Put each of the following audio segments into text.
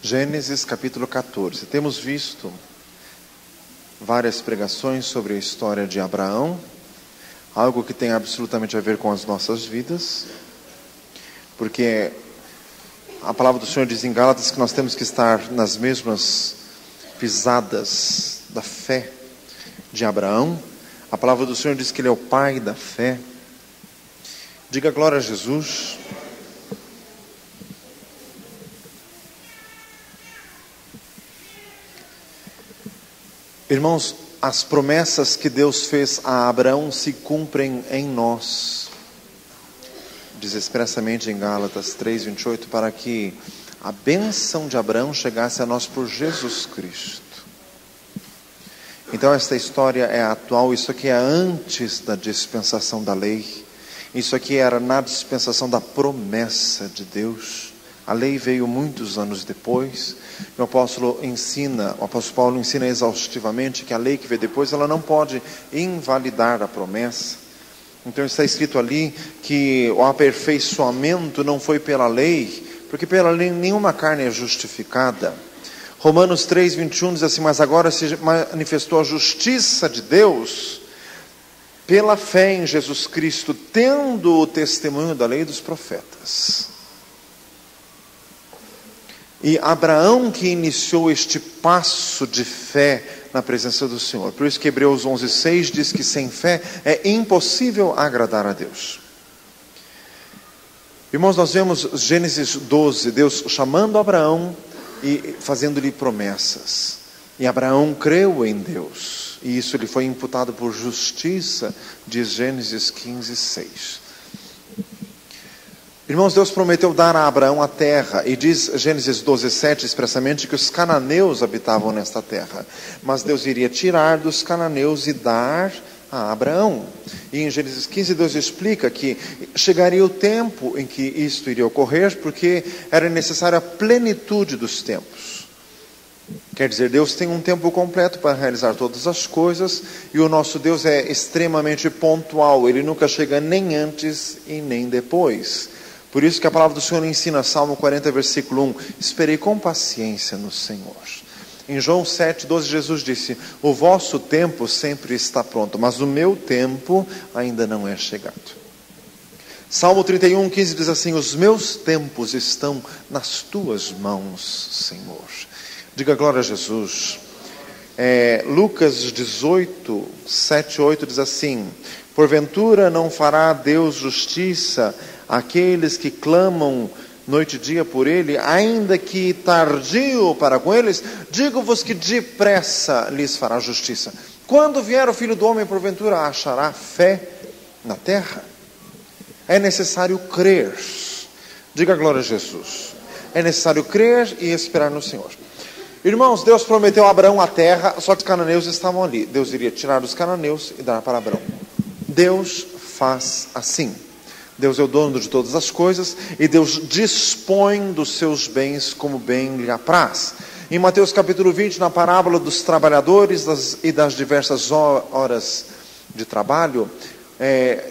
Gênesis capítulo 14. Temos visto várias pregações sobre a história de Abraão, algo que tem absolutamente a ver com as nossas vidas, porque a palavra do Senhor diz em Gálatas que nós temos que estar nas mesmas pisadas da fé de Abraão. A palavra do Senhor diz que Ele é o pai da fé. Diga glória a Jesus. Irmãos, as promessas que Deus fez a Abraão se cumprem em nós. Diz expressamente em Gálatas 3:28, para que a bênção de Abraão chegasse a nós por Jesus Cristo. Então esta história é atual, isso aqui é antes da dispensação da lei. Isso aqui era na dispensação da promessa de Deus. A lei veio muitos anos depois. O apóstolo Paulo ensina exaustivamente que a lei que veio depois, ela não pode invalidar a promessa. Então está escrito ali que o aperfeiçoamento não foi pela lei, porque pela lei nenhuma carne é justificada. Romanos 3:21 diz assim: mas agora se manifestou a justiça de Deus pela fé em Jesus Cristo, tendo o testemunho da lei e dos profetas. E Abraão que iniciou este passo de fé na presença do Senhor. Por isso que Hebreus 11:6 diz que sem fé é impossível agradar a Deus. Irmãos, nós vemos Gênesis 12, Deus chamando Abraão e fazendo-lhe promessas. E Abraão creu em Deus. E isso lhe foi imputado por justiça, diz Gênesis 15:6. Irmãos, Deus prometeu dar a Abraão a terra, e diz Gênesis 12:7 expressamente que os cananeus habitavam nesta terra, mas Deus iria tirar dos cananeus e dar a Abraão. E em Gênesis 15:2 explica que chegaria o tempo em que isto iria ocorrer, porque era necessária a plenitude dos tempos. Quer dizer, Deus tem um tempo completo para realizar todas as coisas, e o nosso Deus é extremamente pontual, Ele nunca chega nem antes e nem depois. Por isso que a palavra do Senhor ensina, Salmo 40, versículo 1, esperei com paciência no Senhor. Em João 7:12, Jesus disse, o vosso tempo sempre está pronto, mas o meu tempo ainda não é chegado. Salmo 31:15 diz assim, os meus tempos estão nas tuas mãos, Senhor. Diga glória a Jesus. Lucas 18:7-8 diz assim, porventura não fará Deus justiça àqueles que clamam noite e dia por Ele, ainda que tardio para com eles? Digo-vos que depressa lhes fará justiça. Quando vier o Filho do Homem, porventura achará fé na terra? É necessário crer. Diga glória a Jesus. É necessário crer e esperar no Senhor. Irmãos, Deus prometeu a Abraão a terra, só que os cananeus estavam ali. Deus iria tirar os cananeus e dar para Abraão. Deus faz assim. Deus é o dono de todas as coisas e Deus dispõe dos seus bens como bem lhe apraz. Em Mateus capítulo 20, na parábola dos trabalhadores e das diversas horas de trabalho,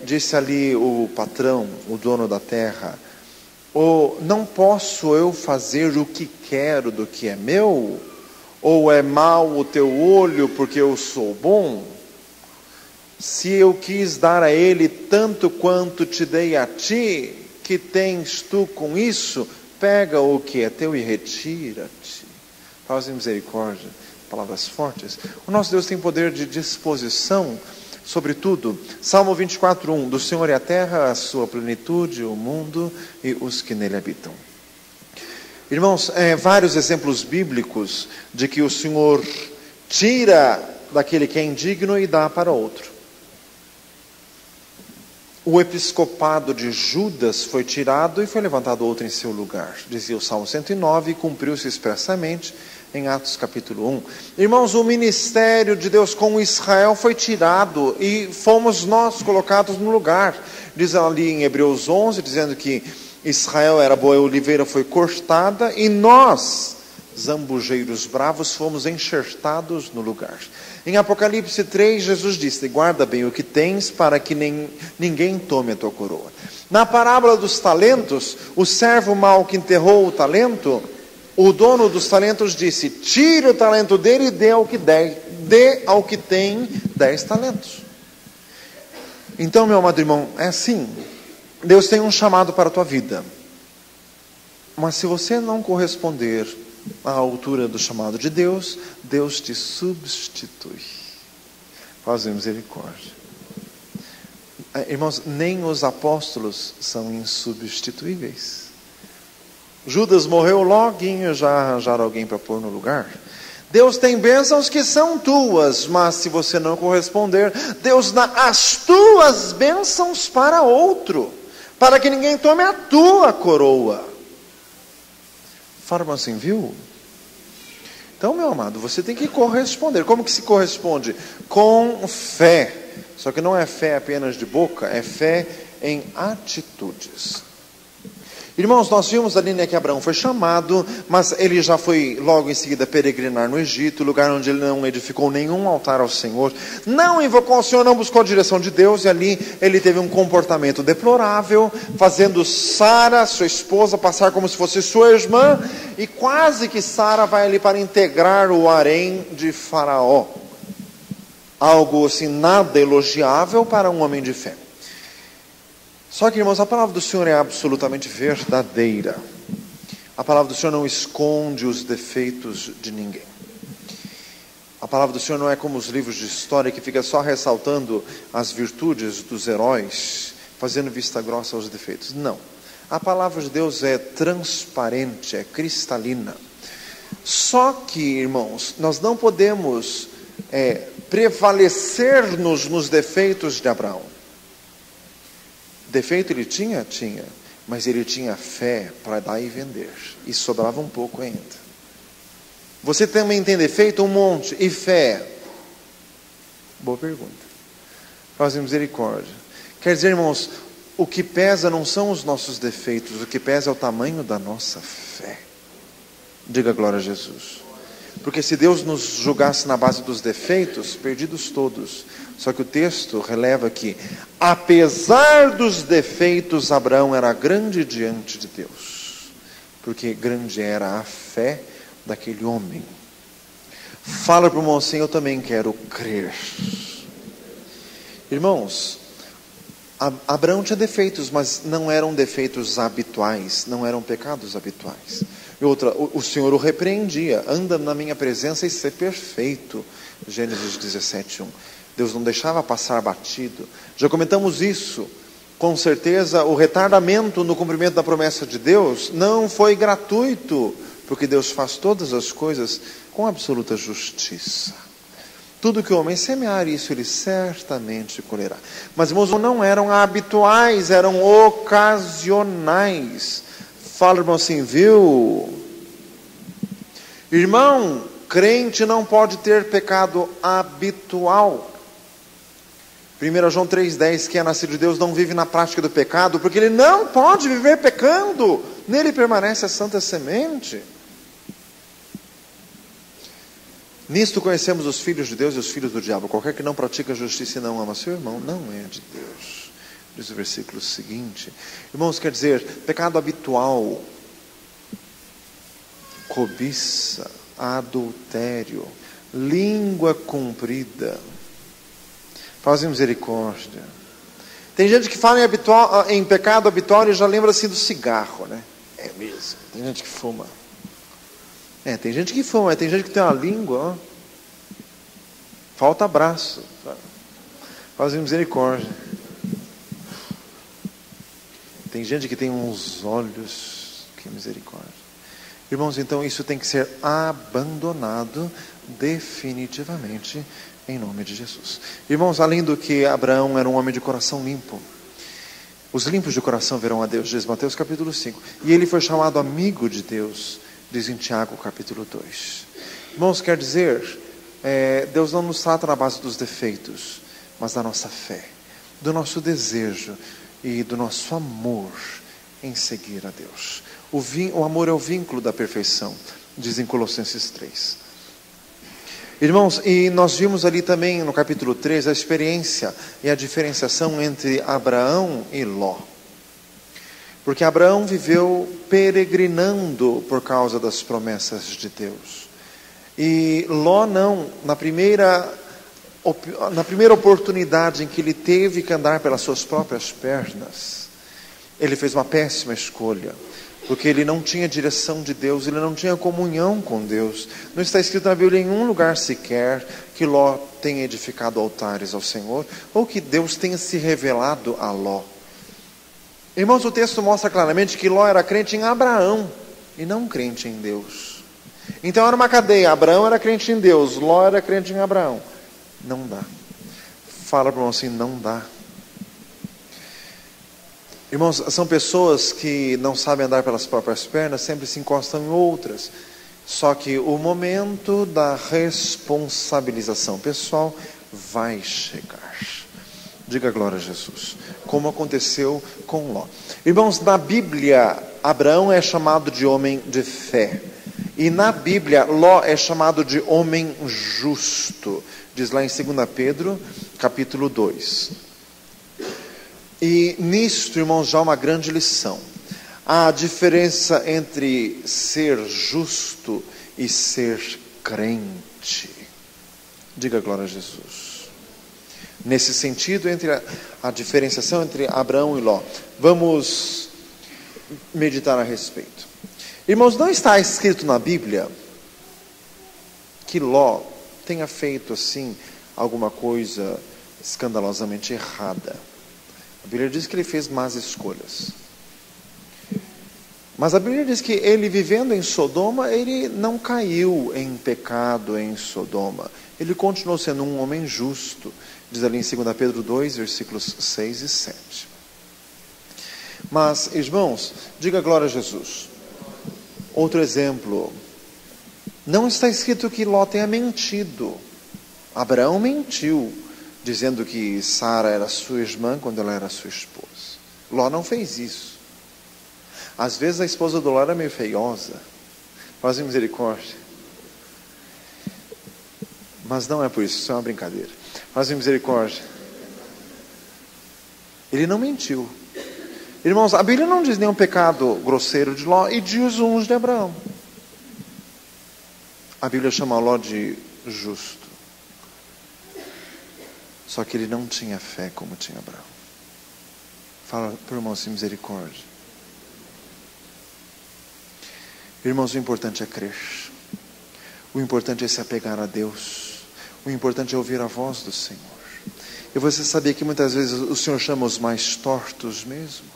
disse ali o patrão, o dono da terra, não posso eu fazer o que quero do que é meu? Ou é mau o teu olho porque eu sou bom? Se eu quis dar a ele tanto quanto te dei a ti, que tens tu com isso? Pega o que é teu e retira-te. Causa misericórdia, palavras fortes. O nosso Deus tem poder de disposição sobre tudo. Salmo 24:1, do Senhor é a terra, a sua plenitude, o mundo e os que nele habitam. Irmãos, vários exemplos bíblicos de que o Senhor tira daquele que é indigno e dá para outro. O episcopado de Judas foi tirado e foi levantado outro em seu lugar. Dizia o Salmo 109 e cumpriu-se expressamente em Atos capítulo 1. Irmãos, o ministério de Deus com Israel foi tirado e fomos nós colocados no lugar. Diz ali em Hebreus 11, dizendo que Israel era boa oliveira, foi cortada e nós, zambujeiros bravos, fomos enxertados no lugar. Em Apocalipse 3, Jesus disse, guarda bem o que tens para que ninguém tome a tua coroa. Na parábola dos talentos, o servo mau que enterrou o talento o dono dos talentos disse: tire o talento dele e dê ao que tem 10 talentos. Então, meu amado irmão, é assim. Deus tem um chamado para a tua vida. Mas se você não corresponder à altura do chamado de Deus, Deus te substitui. Faz misericórdia. Irmãos, nem os apóstolos são insubstituíveis. Judas morreu loguinho, já arranjaram alguém para pôr no lugar. Deus tem bênçãos que são tuas, mas se você não corresponder, Deus dá as tuas bênçãos para outro, para que ninguém tome a tua coroa. Fala assim, viu? Então, meu amado, você tem que corresponder. Como que se corresponde? Com fé. Só que não é fé apenas de boca, é fé em atitudes. Irmãos, nós vimos ali, né, que Abraão foi chamado, mas ele já foi logo em seguida peregrinar no Egito, lugar onde ele não edificou nenhum altar ao Senhor, não invocou ao Senhor, não buscou a direção de Deus, e ali ele teve um comportamento deplorável, fazendo Sara, sua esposa, passar como se fosse sua irmã, e quase que Sara vai ali para integrar o harém de Faraó. Algo assim, nada elogiável para um homem de fé. Só que, irmãos, a palavra do Senhor é absolutamente verdadeira. A palavra do Senhor não esconde os defeitos de ninguém. A palavra do Senhor não é como os livros de história que fica só ressaltando as virtudes dos heróis, fazendo vista grossa aos defeitos. Não. A palavra de Deus é transparente, é cristalina. Só que, irmãos, nós não podemos prevalecer-nos nos defeitos de Abraão. Defeito ele tinha? Tinha. Mas ele tinha fé para dar e vender. E sobrava um pouco ainda. Você também tem defeito? Um monte. E fé? Boa pergunta. Faz misericórdia. Quer dizer, irmãos, o que pesa não são os nossos defeitos. O que pesa é o tamanho da nossa fé. Diga glória a Jesus. Porque se Deus nos julgasse na base dos defeitos, perdidos todos. Só que o texto releva que, apesar dos defeitos, Abraão era grande diante de Deus. Porque grande era a fé daquele homem. Fala para o irmão assim, eu também quero crer. Irmãos, Abraão tinha defeitos, mas não eram defeitos habituais, não eram pecados habituais. E outra, o Senhor o repreendia, anda na minha presença e ser perfeito. Gênesis 17:1. Deus não deixava passar batido. Já comentamos isso. Com certeza, o retardamento no cumprimento da promessa de Deus não foi gratuito, porque Deus faz todas as coisas com absoluta justiça. Tudo que o homem semear, isso ele certamente colherá. Mas, irmãos, não eram habituais, eram ocasionais. Fala, irmão, assim, viu? Irmão, crente não pode ter pecado habitual. 1 João 3,10, quem é nascido de Deus não vive na prática do pecado, porque ele não pode viver pecando. Nele permanece a santa semente. Nisto conhecemos os filhos de Deus e os filhos do diabo. Qualquer que não pratica a justiça e não ama seu irmão, não é de Deus. Diz o versículo seguinte. Irmãos, quer dizer, pecado habitual, cobiça, adultério, língua comprida. Faz misericórdia. Tem gente que fala em pecado habitual e já lembra assim do cigarro, né? É mesmo. Tem gente que fuma. Tem gente que fuma, tem gente que tem uma língua, ó. Falta braço. Faz misericórdia. Tem gente que tem uns olhos, que misericórdia. Irmãos, então isso tem que ser abandonado definitivamente em nome de Jesus. Irmãos, além do que Abraão era um homem de coração limpo, os limpos de coração verão a Deus, diz Mateus capítulo 5. E ele foi chamado amigo de Deus, diz em Tiago capítulo 2. Irmãos, quer dizer, Deus não nos trata na base dos defeitos, mas da nossa fé, do nosso desejo e do nosso amor em seguir a Deus. O amor é o vínculo da perfeição, diz em Colossenses 3. Irmãos, e nós vimos ali também no capítulo 3 a experiência e a diferenciação entre Abraão e Ló. Porque Abraão viveu peregrinando por causa das promessas de Deus. E Ló não, na primeira oportunidade em que ele teve que andar pelas suas próprias pernas, ele fez uma péssima escolha. Porque ele não tinha direção de Deus, ele não tinha comunhão com Deus. Não está escrito na Bíblia em nenhum lugar sequer que Ló tenha edificado altares ao Senhor, ou que Deus tenha se revelado a Ló. Irmãos, o texto mostra claramente que Ló era crente em Abraão, e não crente em Deus. Então era uma cadeia, Abraão era crente em Deus, Ló era crente em Abraão. Não dá. Fala para o irmão assim, não dá. Irmãos, são pessoas que não sabem andar pelas próprias pernas, sempre se encostam em outras. Só que o momento da responsabilização pessoal vai chegar. Diga glória a Jesus. Como aconteceu com Ló. Irmãos, na Bíblia, Abraão é chamado de homem de fé. E na Bíblia, Ló é chamado de homem justo. Diz lá em 2 Pedro, capítulo 2. E nisto, irmãos, já uma grande lição. A diferença entre ser justo e ser crente. Diga glória a Jesus. Nesse sentido, entre a diferenciação entre Abraão e Ló. Vamos meditar a respeito. Irmãos, não está escrito na Bíblia que Ló tenha feito assim alguma coisa escandalosamente errada. A Bíblia diz que ele fez más escolhas. Mas a Bíblia diz que ele, vivendo em Sodoma, ele não caiu em pecado em Sodoma. Ele continuou sendo um homem justo. Diz ali em 2 Pedro 2, versículos 6 e 7. Mas, irmãos, diga glória a Jesus. Outro exemplo. Não está escrito que Ló tenha mentido. Abraão mentiu, dizendo que Sara era sua irmã quando ela era sua esposa. Ló não fez isso. Às vezes a esposa do Ló era meio feiosa. Faz misericórdia. Mas não é por isso, isso é uma brincadeira. Faz misericórdia. Ele não mentiu. Irmãos, a Bíblia não diz nenhum pecado grosseiro de Ló e diz uns de Abraão. A Bíblia chama Ló de justo. Só que ele não tinha fé como tinha Abraão. Fala para o irmão assim, misericórdia. Irmãos, o importante é crer. O importante é se apegar a Deus. O importante é ouvir a voz do Senhor. E você sabia que muitas vezes o Senhor chama os mais tortos mesmo?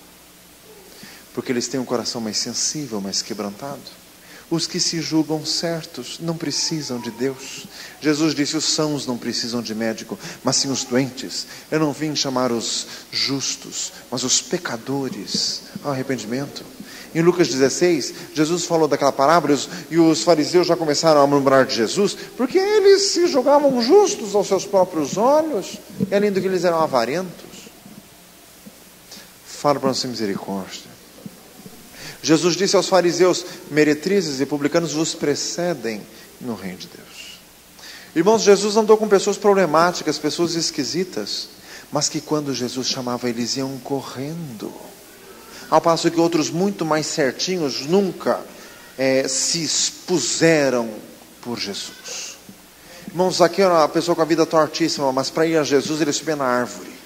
Porque eles têm um coração mais sensível, mais quebrantado. Os que se julgam certos não precisam de Deus. Jesus disse, os sãos não precisam de médico, mas sim os doentes. Eu não vim chamar os justos, mas os pecadores ao arrependimento. Em Lucas 16, Jesus falou daquela parábola e os fariseus já começaram a murmurar de Jesus, porque eles se julgavam justos aos seus próprios olhos, e além do que eles eram avarentos. Fala para nós, misericórdia. Jesus disse aos fariseus, meretrizes e publicanos vos precedem no reino de Deus. Irmãos, Jesus andou com pessoas problemáticas, pessoas esquisitas, mas que quando Jesus chamava, eles iam correndo. Ao passo que outros muito mais certinhos nunca se expuseram por Jesus. Irmãos, aqui era uma pessoa com a vida tortíssima, mas para ir a Jesus ele subia na árvore.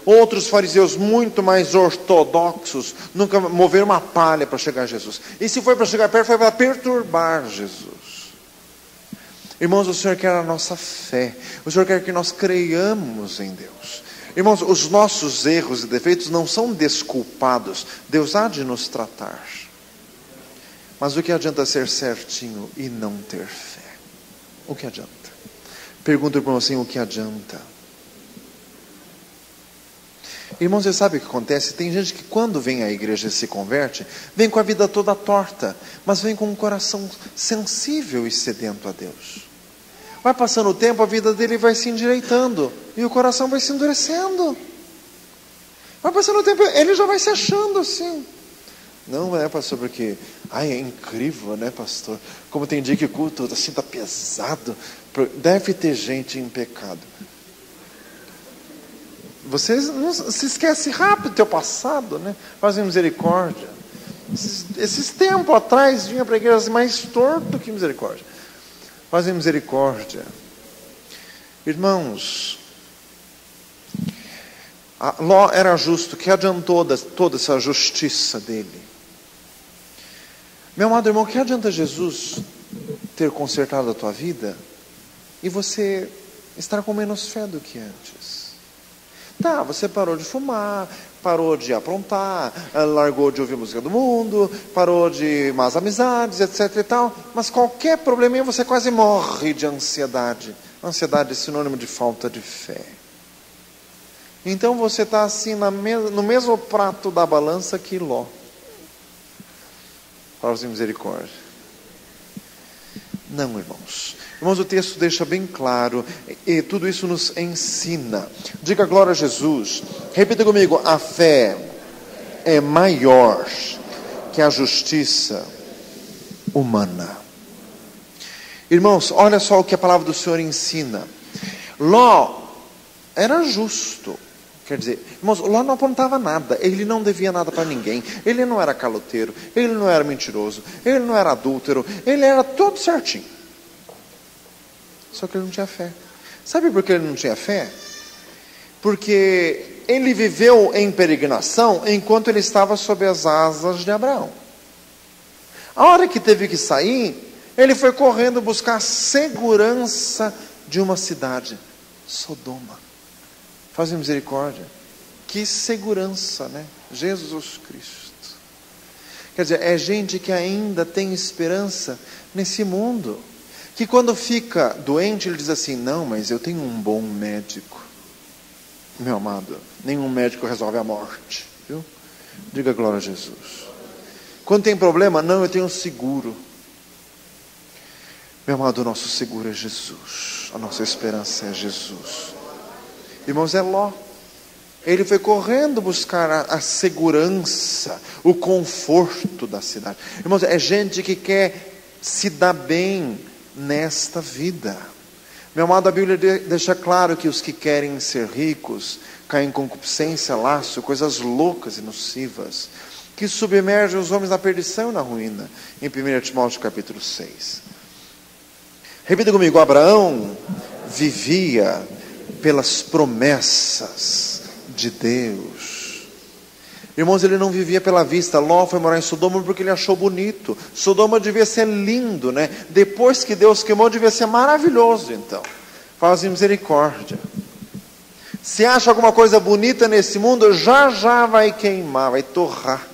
Outros fariseus muito mais ortodoxos nunca moveram uma palha para chegar a Jesus. E se foi para chegar perto, foi para perturbar Jesus. Irmãos, o Senhor quer a nossa fé. O Senhor quer que nós creiamos em Deus. Irmãos, os nossos erros e defeitos não são desculpados. Deus há de nos tratar. Mas o que adianta ser certinho e não ter fé? O que adianta? Pergunta para o irmão assim, o que adianta? Irmãos, você sabe o que acontece? Tem gente que quando vem à igreja e se converte, vem com a vida toda torta, mas vem com um coração sensível e sedento a Deus. Vai passando o tempo, a vida dele vai se endireitando, e o coração vai se endurecendo. Vai passando o tempo, ele já vai se achando assim. Não é, pastor, porque, é incrível, né, pastor? Como tem dia que o culto assim está pesado. Deve ter gente em pecado. Você não se esquece rápido do teu passado, né? Faz misericórdia. Esses tempos atrás vinha para a igreja mais torto que misericórdia. Faz misericórdia. Irmãos, Ló era justo. Que adiantou toda essa justiça dele? Meu amado irmão, que adianta Jesus ter consertado a tua vida e você estar com menos fé do que antes? Tá, você parou de fumar, parou de aprontar, largou de ouvir música do mundo, parou de más amizades, etc e tal, mas qualquer probleminha você quase morre de ansiedade. Ansiedade é sinônimo de falta de fé. Então você está assim no mesmo prato da balança que Ló. Fala de misericórdia. Não, irmãos. Irmãos, o texto deixa bem claro, e tudo isso nos ensina. Diga glória a Jesus. Repita comigo: a fé é maior que a justiça humana. Irmãos, olha só o que a palavra do Senhor ensina. Ló era justo. Quer dizer, irmãos, Ló não apontava nada, ele não devia nada para ninguém, ele não era caloteiro, ele não era mentiroso, ele não era adúltero, ele era tudo certinho. Só que ele não tinha fé. Sabe por que ele não tinha fé? Porque ele viveu em peregrinação enquanto ele estava sob as asas de Abraão. A hora que teve que sair, ele foi correndo buscar a segurança de uma cidade, Sodoma. Faz misericórdia. Que segurança, né? Jesus Cristo. Quer dizer, é gente que ainda tem esperança nesse mundo. Que quando fica doente, ele diz assim: não, mas eu tenho um bom médico. Meu amado, nenhum médico resolve a morte. Viu? Diga glória a Jesus. Quando tem problema, não, eu tenho um seguro. Meu amado, o nosso seguro é Jesus. A nossa esperança é Jesus. Irmãos, é Ló. Ele foi correndo buscar a segurança, o conforto da cidade. Irmãos, é gente que quer se dar bem nesta vida. Meu amado, a Bíblia deixa claro que os que querem ser ricos caem em concupiscência, laço, coisas loucas e nocivas, que submergem os homens na perdição e na ruína. Em 1 Timóteo capítulo 6. Repita comigo: Abraão vivia pelas promessas de Deus. Irmãos, ele não vivia pela vista. Ló foi morar em Sodoma porque ele achou bonito. Sodoma devia ser lindo, né? Depois que Deus queimou, devia ser maravilhoso. Então, faz misericórdia. Se acha alguma coisa bonita nesse mundo, já vai queimar, vai torrar.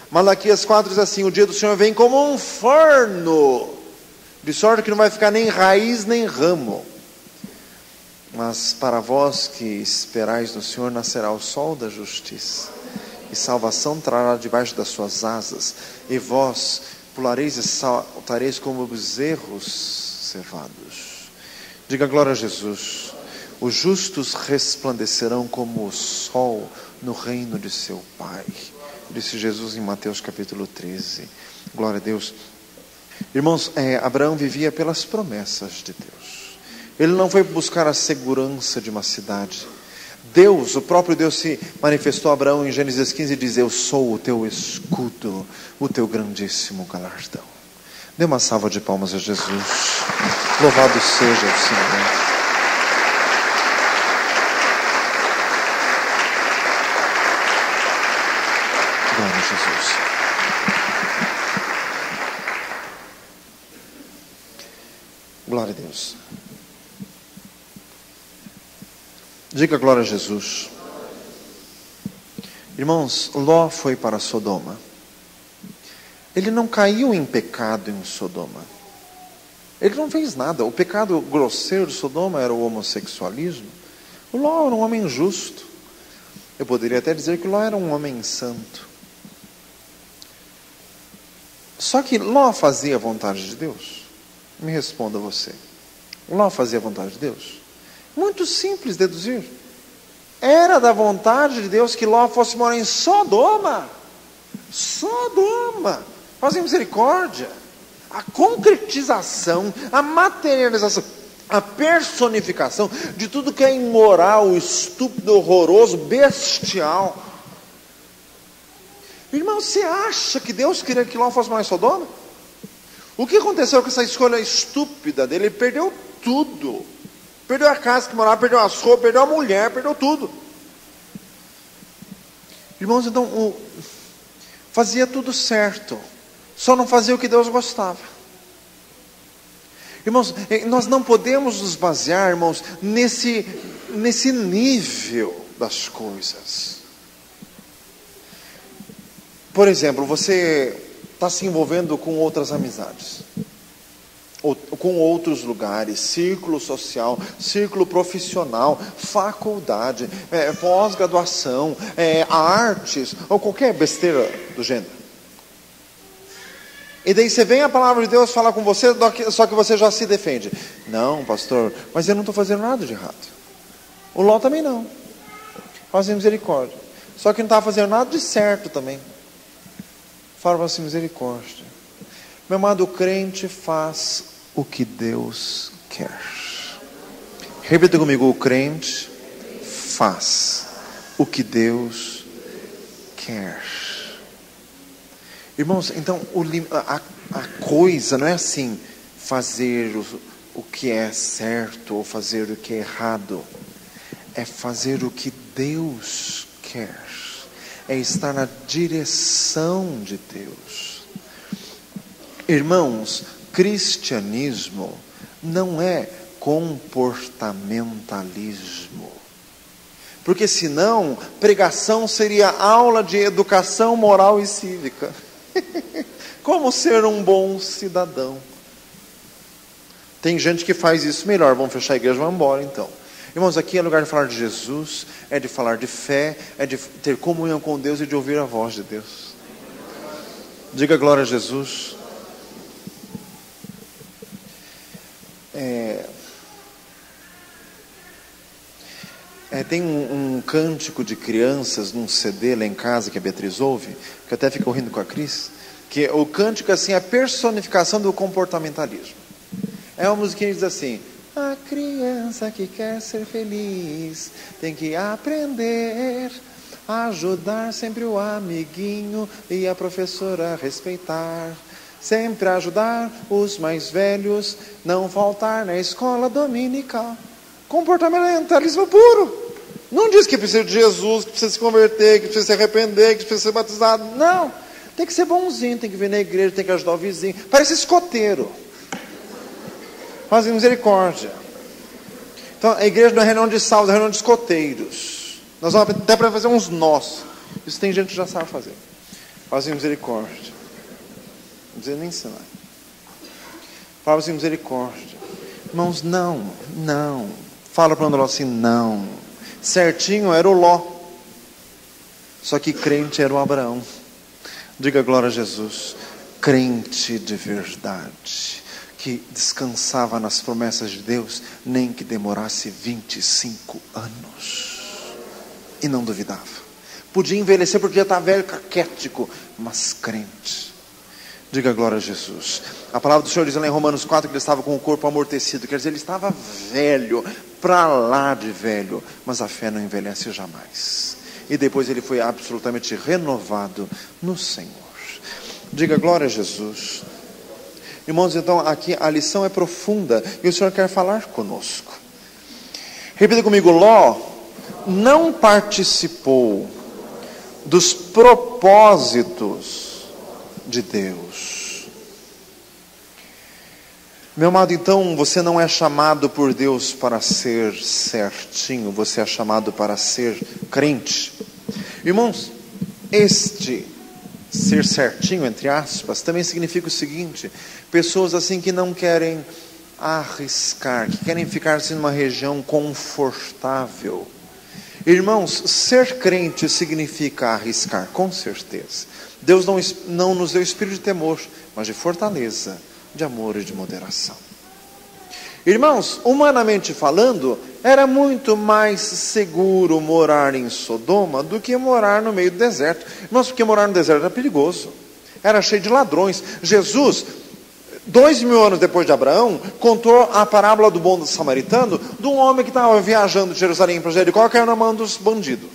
Malaquias 4 diz assim: o dia do Senhor vem como um forno, de sorte que não vai ficar nem raiz nem ramo. Mas para vós que esperais no Senhor, nascerá o sol da justiça, e salvação trará debaixo das suas asas, e vós pulareis e saltareis como bezerros cevados. Diga glória a Jesus. Os justos resplandecerão como o sol no reino de seu Pai. Disse Jesus em Mateus capítulo 13. Glória a Deus. Irmãos, Abraão vivia pelas promessas de Deus. Ele não foi buscar a segurança de uma cidade. Deus, o próprio Deus se manifestou a Abraão em Gênesis 15 e diz: eu sou o teu escudo, o teu grandíssimo galardão. Dê uma salva de palmas a Jesus. Louvado seja o Senhor. Glória a Jesus. Glória a Deus. Diga glória a Jesus. Irmãos, Ló foi para Sodoma. Ele não caiu em pecado em Sodoma. Ele não fez nada. O pecado grosseiro de Sodoma era o homossexualismo. O Ló era um homem justo. Eu poderia até dizer que Ló era um homem santo. Só que Ló fazia a vontade de Deus? Me responda você. Ló fazia a vontade de Deus? Muito simples deduzir. Era da vontade de Deus que Ló fosse morar em Sodoma. Sodoma. Fazem misericórdia. A concretização, a materialização, a personificação de tudo que é imoral, estúpido, horroroso, bestial. Irmão, você acha que Deus queria que Ló fosse mais Sodoma? O que aconteceu com essa escolha estúpida dele? Ele perdeu tudo. Perdeu a casa que morava, perdeu as roupas, perdeu a mulher, perdeu tudo. Irmãos, então, fazia tudo certo, só não fazia o que Deus gostava. Irmãos, nós não podemos nos basear, irmãos, nesse nível das coisas. Por exemplo, você está se envolvendo com outras amizades, ou com outros lugares, círculo social, círculo profissional, faculdade, pós-graduação, artes, ou qualquer besteira do gênero. E daí você vem a palavra de Deus falar com você, só que você já se defende. Não, pastor, mas eu não estou fazendo nada de errado. O Ló também não. Fazem misericórdia. Só que não estava fazendo nada de certo também. Fala assim, misericórdia. Meu amado, o crente faz o que Deus quer. Repita comigo, o crente faz o que Deus quer. Irmãos, então a coisa não é assim, fazer o que é certo ou fazer o que é errado. É fazer o que Deus quer. É estar na direção de Deus. Irmãos, cristianismo não é comportamentalismo. Porque senão, pregação seria aula de educação moral e cívica. Como ser um bom cidadão. Tem gente que faz isso melhor. Vamos fechar a igreja e vamos embora então. Irmãos, aqui é lugar de falar de Jesus, é de falar de fé, é de ter comunhão com Deus e de ouvir a voz de Deus. Diga glória a Jesus. Tem um cântico de crianças num CD lá em casa que a Beatriz ouve, que até fica rindo com a Cris, que o cântico assim é a personificação do comportamentalismo. É uma musiquinha que diz assim: a criança que quer ser feliz tem que aprender a ajudar sempre o amiguinho e a professora a respeitar. Sempre ajudar os mais velhos, não faltar na escola dominical. Comportamentalismo puro. Não diz que precisa de Jesus, que precisa se converter, que precisa se arrepender, que precisa ser batizado. Não. Tem que ser bonzinho, tem que vir na igreja, tem que ajudar o vizinho. Parece escoteiro. Fazem misericórdia. Então, a igreja não é reunião de salvos, é reunião de escoteiros. Nós vamos até para fazer uns nós. Isso tem gente que já sabe fazer. Fazem misericórdia. Não precisa nem ensinar. Fazem misericórdia. Irmãos, não. Fala para o Ló assim, não. Certinho era o Ló. Só que crente era o Abraão. Diga glória a Jesus. Crente de verdade, que descansava nas promessas de Deus, nem que demorasse 25 anos. E não duvidava. Podia envelhecer porque já estava velho, caquético, mas crente. Diga glória a Jesus. A palavra do Senhor diz lá em Romanos 4 que ele estava com o corpo amortecido. Quer dizer, ele estava velho, para lá de velho. Mas a fé não envelhece jamais. E depois ele foi absolutamente renovado no Senhor. Diga glória a Jesus. Irmãos, então aqui a lição é profunda. E o Senhor quer falar conosco. Repita comigo, Ló não participou dos propósitos de Deus. Meu amado, então você não é chamado por Deus para ser certinho, você é chamado para ser crente. Irmãos, este ser certinho, entre aspas, também significa o seguinte: pessoas assim que não querem arriscar, que querem ficar assim numa região confortável. Irmãos, ser crente significa arriscar, com certeza. Deus não nos deu espírito de temor, mas de fortaleza, de amor e de moderação. Irmãos, humanamente falando, era muito mais seguro morar em Sodoma do que morar no meio do deserto. Irmãos, porque morar no deserto era perigoso, era cheio de ladrões. Jesus 2000 anos depois de Abraão, contou a parábola do bom samaritano, de um homem que estava viajando de Jerusalém para Jericó, caiu na mão dos bandidos.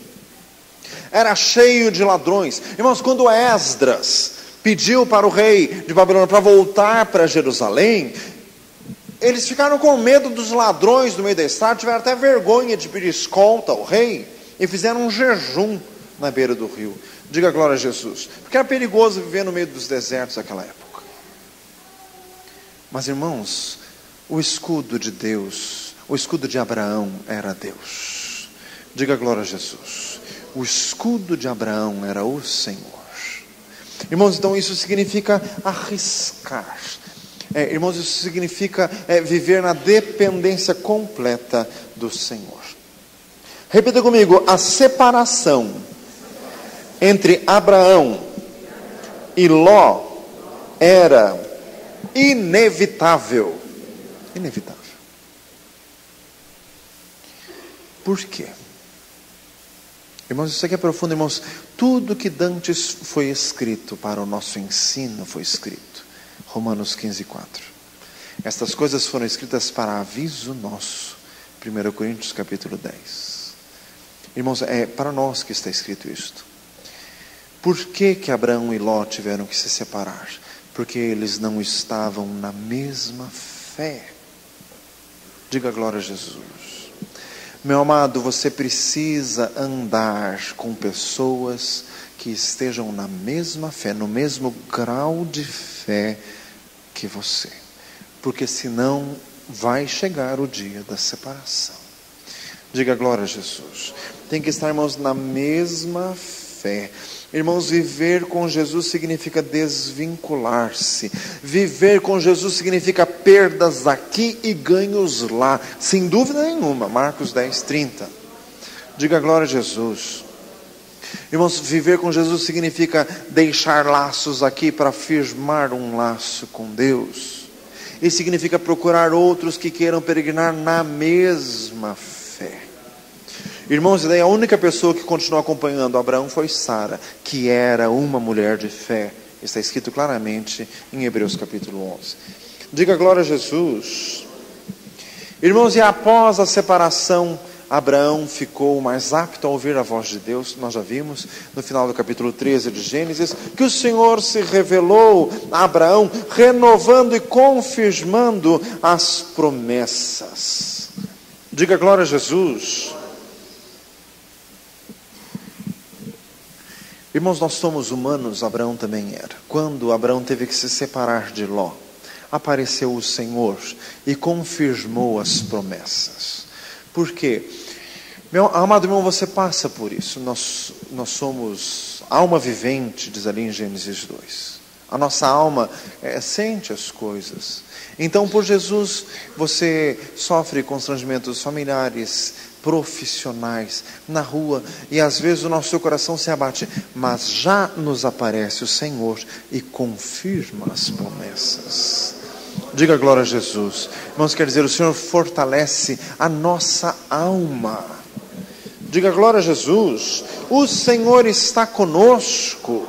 Era cheio de ladrões. Irmãos, quando Esdras pediu para o rei de Babilônia para voltar para Jerusalém, eles ficaram com medo dos ladrões no meio da estrada, tiveram até vergonha de pedir escolta ao rei, e fizeram um jejum na beira do rio. Diga glória a Jesus. Porque era perigoso viver no meio dos desertos naquela época. Mas irmãos, o escudo de Deus, o escudo de Abraão era Deus. Diga glória a Jesus. O escudo de Abraão era o Senhor. Irmãos, então isso significa arriscar. Irmãos, isso significa viver na dependência completa do Senhor. Repita comigo: a separação entre Abraão e Ló era inevitável. Inevitável. Por quê? Irmãos, isso aqui é profundo, irmãos. Tudo que dantes foi escrito para o nosso ensino foi escrito. Romanos 15:4. Estas coisas foram escritas para aviso nosso. 1 Coríntios capítulo 10. Irmãos, é para nós que está escrito isto. Por que Abraão e Ló tiveram que se separar? Porque eles não estavam na mesma fé. Diga glória a Jesus. Meu amado, você precisa andar com pessoas que estejam na mesma fé, no mesmo grau de fé que você. Porque senão vai chegar o dia da separação. Diga glória a Jesus. Tem que estar, irmãos, na mesma fé. Irmãos, viver com Jesus significa desvincular-se. Viver com Jesus significa perdas aqui e ganhos lá. Sem dúvida nenhuma. Marcos 10:30. Diga glória a Jesus. Irmãos, viver com Jesus significa deixar laços aqui para firmar um laço com Deus. E significa procurar outros que queiram peregrinar na mesma fé. Irmãos, e daí a única pessoa que continuou acompanhando Abraão foi Sara, que era uma mulher de fé. Está escrito claramente em Hebreus capítulo 11. Diga glória a Jesus. Irmãos, e após a separação, Abraão ficou mais apto a ouvir a voz de Deus. Nós já vimos no final do capítulo 13 de Gênesis que o Senhor se revelou a Abraão, renovando e confirmando as promessas. Diga glória a Jesus. Irmãos, nós somos humanos, Abraão também era. Quando Abraão teve que se separar de Ló, apareceu o Senhor e confirmou as promessas. Por quê? Meu amado irmão, você passa por isso. Nós somos alma vivente, diz ali em Gênesis 2. A nossa alma sente as coisas. Então, por Jesus, você sofre constrangimentos familiares, profissionais, na rua, e às vezes o nosso coração se abate, mas já nos aparece o Senhor e confirma as promessas. Diga glória a Jesus. Irmãos, quer dizer, o Senhor fortalece a nossa alma. Diga glória a Jesus. O Senhor está conosco.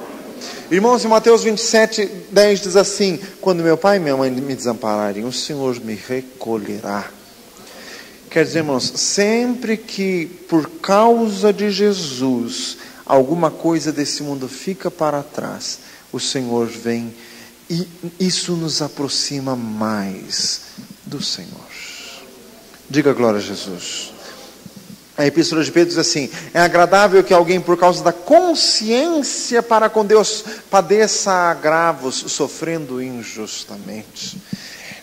Irmãos, em Mateus 27:10 diz assim: quando meu pai e minha mãe me desampararem, o Senhor me recolherá. Quer dizer, irmãos, sempre que por causa de Jesus alguma coisa desse mundo fica para trás, o Senhor vem e isso nos aproxima mais do Senhor. Diga glória a Jesus. A Epístola de Pedro diz assim: é agradável que alguém por causa da consciência para com Deus padeça agravos, sofrendo injustamente.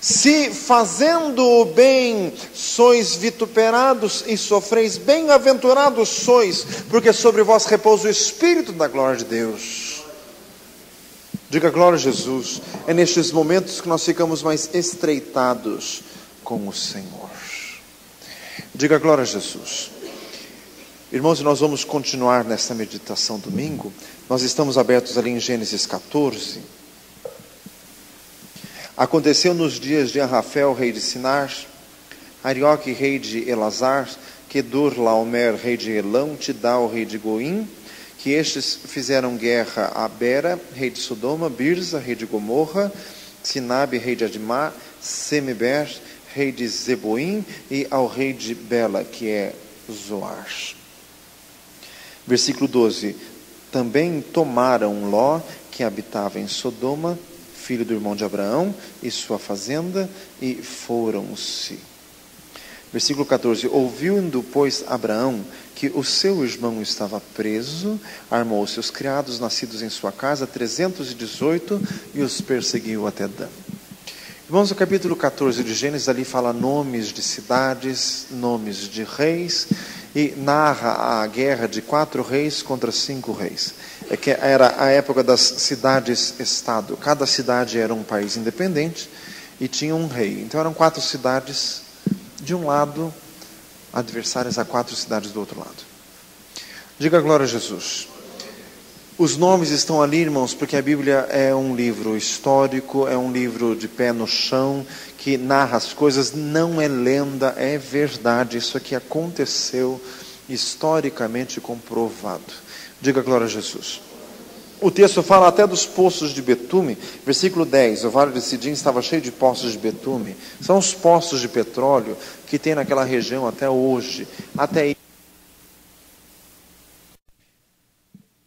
Se fazendo o bem sois vituperados e sofreis, bem-aventurados sois, porque sobre vós repousa o Espírito da glória de Deus. Diga glória a Jesus. É nestes momentos que nós ficamos mais estreitados com o Senhor. Diga glória a Jesus. Irmãos, nós vamos continuar nesta meditação domingo. Nós estamos abertos ali em Gênesis 14. Aconteceu nos dias de Arrafel, rei de Sinar, Arioque, rei de Elazar, Quedor Laomer, rei de Elão, Tidal, rei de Goim, que estes fizeram guerra a Bera, rei de Sodoma, Birza, rei de Gomorra, Sinabe, rei de Admá, Semeber, rei de Zeboim, e ao rei de Bela, que é Zoar. Versículo 12. Também tomaram Ló, que habitava em Sodoma, filho do irmão de Abraão, e sua fazenda, e foram-se. Versículo 14. Ouvindo, pois, Abraão que o seu irmão estava preso, armou seus criados nascidos em sua casa, 318, e os perseguiu até Dan. Irmãos, o capítulo 14 de Gênesis ali fala nomes de cidades, nomes de reis, e narra a guerra de 4 reis contra 5 reis. É que era a época das cidades-estado. Cada cidade era um país independente e tinha um rei. Então eram 4 cidades de um lado, adversárias a 4 cidades do outro lado. Diga glória a Jesus. Os nomes estão ali, irmãos, porque a Bíblia é um livro histórico, é um livro de pé no chão, que narra as coisas, não é lenda, é verdade. Isso aqui aconteceu historicamente comprovado. Diga glória a Jesus. O texto fala até dos poços de betume. Versículo 10, o vale de Sidim estava cheio de poços de betume. São os poços de petróleo que tem naquela região até hoje. Até aí.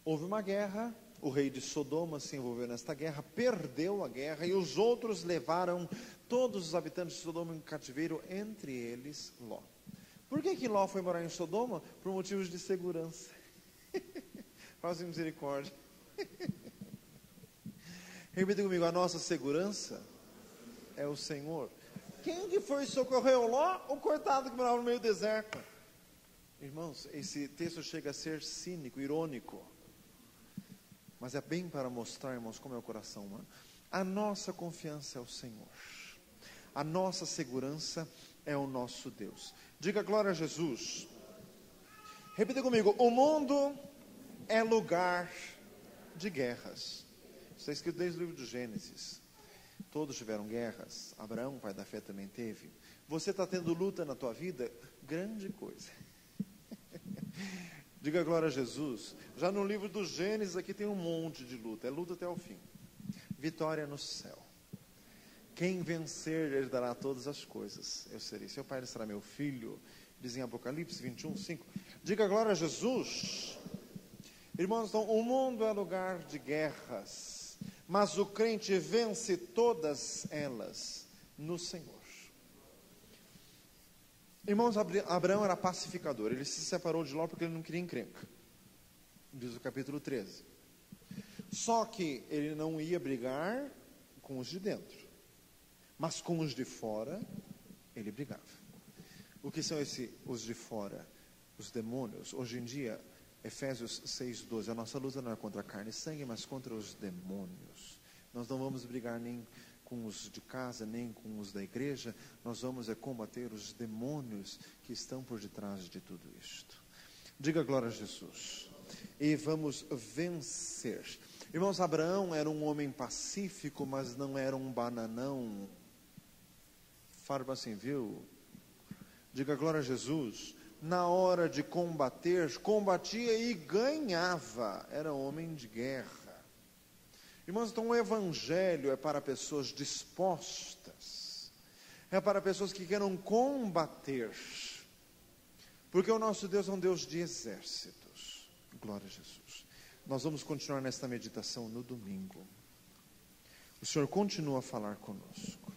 Houve uma guerra, o rei de Sodoma se envolveu nesta guerra, perdeu a guerra, e os outros levaram todos os habitantes de Sodoma em cativeiro, entre eles Ló. Por que Ló foi morar em Sodoma? Por motivos de segurança. Faz misericórdia. Repita comigo, a nossa segurança é o Senhor. Quem que foi socorrer o Ló? O coitado que morava no meio do deserto. Irmãos, esse texto chega a ser cínico, irônico, mas é bem para mostrar, irmãos, como é o coração humano. A nossa confiança é o Senhor. A nossa segurança é o nosso Deus. Diga glória a Jesus. Repita comigo, o mundo é lugar de guerras. Está escrito desde o livro do Gênesis. Todos tiveram guerras. Abraão, pai da fé, também teve. Você está tendo luta na tua vida? Grande coisa. Diga glória a Jesus. Já no livro do Gênesis aqui tem um monte de luta. É luta até o fim. Vitória no céu. Quem vencer herdará todas as coisas. Eu serei seu pai, ele será meu filho. Diz em Apocalipse 21, 5. Diga glória a Jesus. Irmãos, então, o mundo é lugar de guerras, mas o crente vence todas elas no Senhor. Irmãos, Abraão era pacificador, ele se separou de Ló porque ele não queria encrenca, diz o capítulo 13. Só que ele não ia brigar com os de dentro, mas com os de fora, ele brigava. O que são os de fora? Os demônios. Hoje em dia, Efésios 6:12, a nossa luta não é contra carne e sangue, mas contra os demônios. Nós não vamos brigar nem com os de casa, nem com os da igreja. Nós vamos combater os demônios que estão por detrás de tudo isto. Diga glória a Jesus. E vamos vencer. Irmãos, Abraão era um homem pacífico, mas não era um bananão. Fala assim, viu? Diga glória a Jesus. Na hora de combater, combatia e ganhava. Era homem de guerra. Irmãos, então o evangelho é para pessoas dispostas. É para pessoas que queiram combater. Porque o nosso Deus é um Deus de exércitos. Glória a Jesus. Nós vamos continuar nesta meditação no domingo. O Senhor continua a falar conosco.